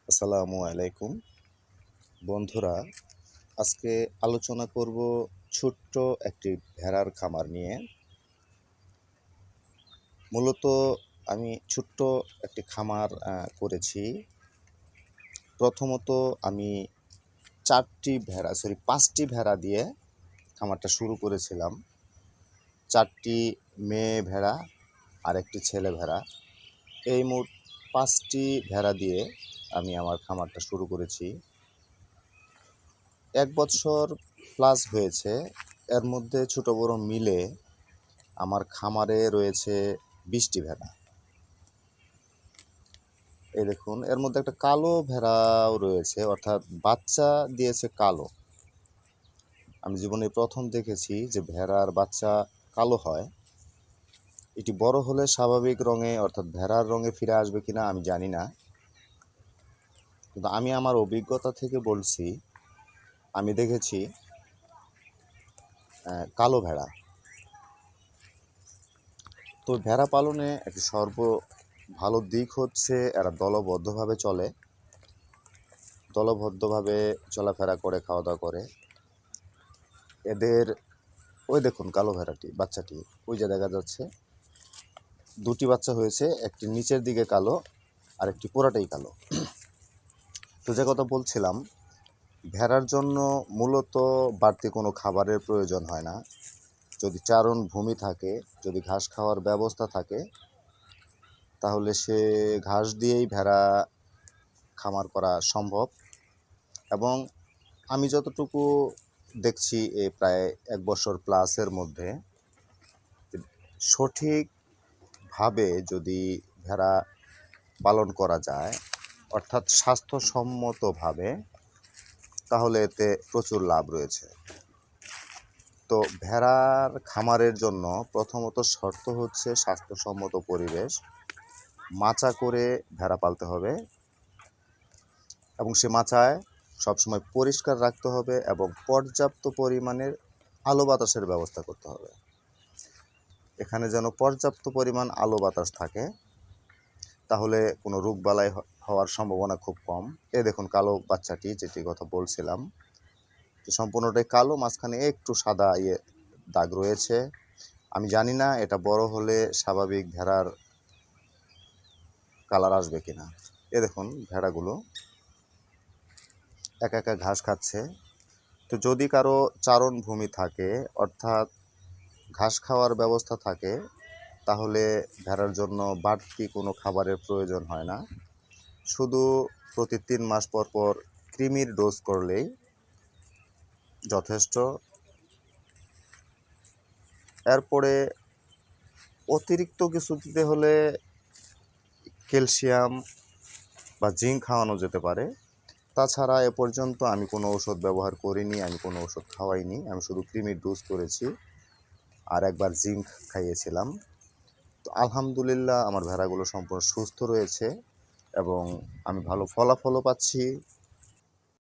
আসসালামু আলাইকুম বন্ধুরা। আজকে আলোচনা করব ছোট্ট একটি ভেড়ার খামার নিয়ে। মূলত আমি ছোট্ট একটি খামার করেছি। প্রথমত আমি 5টি ভেড়া দিয়ে খামারটা শুরু করেছিলাম। 4টি মেয়ে ভেড়া আর একটি ছেলে ভেড়া, এই মোট 5টি ভেড়া দিয়ে আমি আমার খামারটা শুরু করেছি। 1 বছর প্লাস হয়েছে। এর মধ্যে ছোট বড় মিলে আমার খামারে রয়েছে 20টি ভেড়া। এই দেখুন, এর মধ্যে একটা কালো ভেড়াও রয়েছে, অর্থাৎ বাচ্চা দিয়েছে কালো। আমি জীবনে প্রথম দেখেছি যে ভেড়ার বাচ্চা কালো হয়। এটি বড় হলে স্বাভাবিক রঙে অর্থাৎ ভেড়ার রঙে ফিরে আসবে কিনা আমি জানি না, কিন্তু আমি আমার অভিজ্ঞতা থেকে বলছি, আমি দেখেছি কালো ভেড়া। তো ভেড়া পালনে একটি ভালো দিক হচ্ছে এরা দলবদ্ধভাবে চলে, দলবদ্ধভাবে চলাফেরা করে, খাওয়া দাওয়া করে। এদের ওই দেখুন কালো ভেড়াটি বাচ্চাটি ওই যে দেখা যাচ্ছে, 2টি বাচ্চা হয়েছে, একটি নিচের দিকে কালো আর একটি পুরাটাই কালো। তো যে কথা বলছিলাম, ভেড়ার জন্য মূলত বাড়তি কোনো খাবারের প্রয়োজন হয় না। যদি চারণ ভূমি থাকে, যদি ঘাস খাওয়ার ব্যবস্থা থাকে, তাহলে সে ঘাস দিয়েই ভেড়া খামার করা সম্ভব। এবং আমি যতটুকু দেখছি প্রায় 1 বছর প্লাসের মধ্যে, সঠিকভাবে যদি ভেড়া পালন করা যায়, অর্থাৎ স্বাস্থ্যসম্মতভাবে, তাহলে এতে প্রচুর লাভ রয়েছে। তো ভেড়ার খামারের জন্য প্রথমত শর্ত হচ্ছে স্বাস্থ্যসম্মত পরিবেশ। মাচা করে ভেড়া পালতে হবে এবং সে মাচায় সবসময় পরিষ্কার রাখতে হবে এবং পর্যাপ্ত পরিমাণের আলো বাতাসের ব্যবস্থা করতে হবে। এখানে যেন পর্যাপ্ত পরিমাণ আলো বাতাস থাকে, তাহলে কোনো রোগবালাই হওয়ার সম্ভাবনা খুব কম। দেখুন কালো বাচ্চাটি, যেটি কথা বলছিলাম, যে সম্পূর্ণটাই কালো, মাঝখানে একটু সাদা দাগ রয়েছে। আমি জানি না এটা বড় হলে স্বাভাবিক ভেড়ার কালার আসবে কিনা। দেখুন ভেড়াগুলো একা একা ঘাস খাচ্ছে। তো যদি কারো চারণ ভূমি থাকে, অর্থাৎ ঘাস খাওয়ার ব্যবস্থা থাকে, তাহলে ভেড়ার জন্য বাড়তি কোনো খাবারের প্রয়োজন হয় না। শুধু প্রতি 3 মাস পর পর কৃমির ডোজ করলেই যথেষ্ট। এরপরে অতিরিক্ত কিছু দিতে হলে ক্যালসিয়াম বা জিঙ্ক খাওয়ানো যেতে পারে। তাছাড়া এ পর্যন্ত আমি কোনো ওষুধ ব্যবহার করিনি, আমি কোনো ওষুধ খাওয়াইনি। আমি শুধু কৃমির ডোজ করেছি আর একবার জিঙ্ক খাইয়েছিলাম। তো আলহামদুলিল্লাহ আমার ভেড়াগুলো সম্পূর্ণ সুস্থ রয়েছে এবং আমি ভালো ফলাফলও পাচ্ছি।